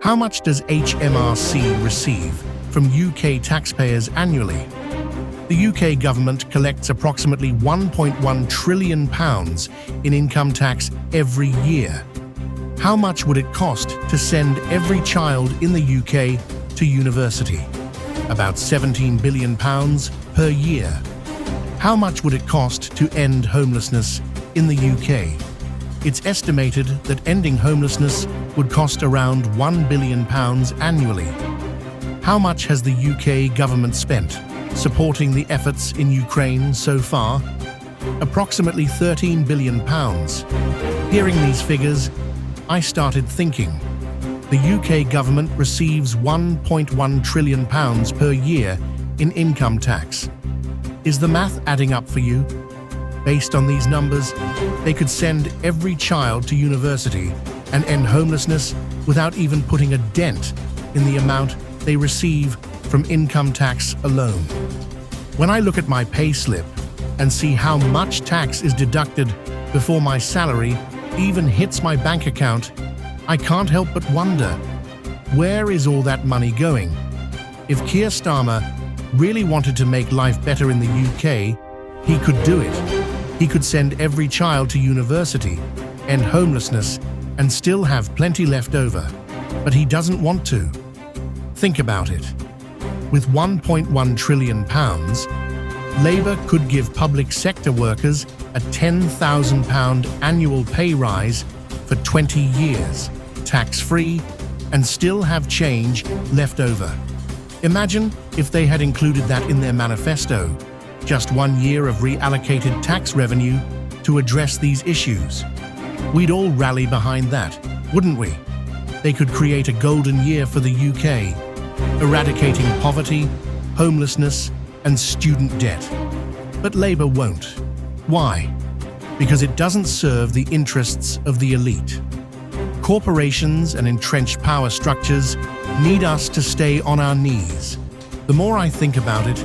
How much does Hmrc receive from UK taxpayers annually? The UK government collects approximately £1.1 trillion in income tax every year. How much would it cost to send every child in the UK to university? About £17 billion per year. How much would it cost to end homelessness in the UK? It's estimated that ending homelessness would cost around £1 billion annually. How much has the UK government spent supporting the efforts in Ukraine so far? Approximately £13 billion. Hearing these figures, I started thinking. The UK government receives £1.1 trillion per year in income tax. Is the math adding up for you? Based on these numbers, they could send every child to university and end homelessness without even putting a dent in the amount they receive from income tax alone. When I look at my pay slip and see how much tax is deducted before my salary even hits my bank account, I can't help but wonder, where is all that money going? If Keir Starmer really wanted to make life better in the UK, he could do it. He could send every child to university, end homelessness, and still have plenty left over. But he doesn't want to. Think about it. With £1.1 trillion, Labour could give public sector workers a £10,000 annual pay rise for 20 years, tax-free, and still have change left over. Imagine if they had included that in their manifesto. Just 1 year of reallocated tax revenue to address these issues. We'd all rally behind that, wouldn't we? They could create a golden year for the UK, eradicating poverty, homelessness, and student debt. But Labour won't. Why? Because it doesn't serve the interests of the elite. Corporations and entrenched power structures need us to stay on our knees. The more I think about it,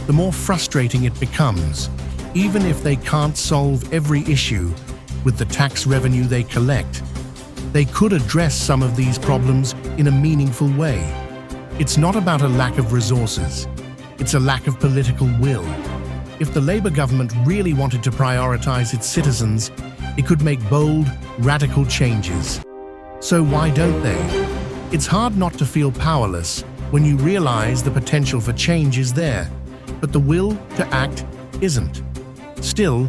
the more frustrating it becomes, even if they can't solve every issue with the tax revenue they collect. They could address some of these problems in a meaningful way. It's not about a lack of resources, it's a lack of political will. If the Labour government really wanted to prioritise its citizens, it could make bold, radical changes. So why don't they? It's hard not to feel powerless when you realise the potential for change is there, but the will to act isn't. Still,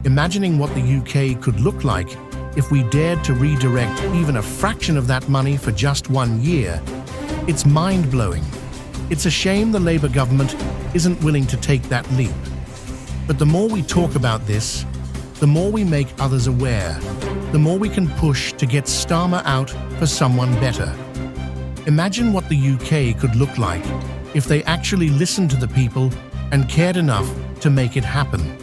imagining what the UK could look like if we dared to redirect even a fraction of that money for just 1 year, it's mind-blowing. It's a shame the Labour government isn't willing to take that leap. But the more we talk about this, the more we make others aware, the more we can push to get Starmer out for someone better. Imagine what the UK could look like if they actually listened to the people and cared enough to make it happen.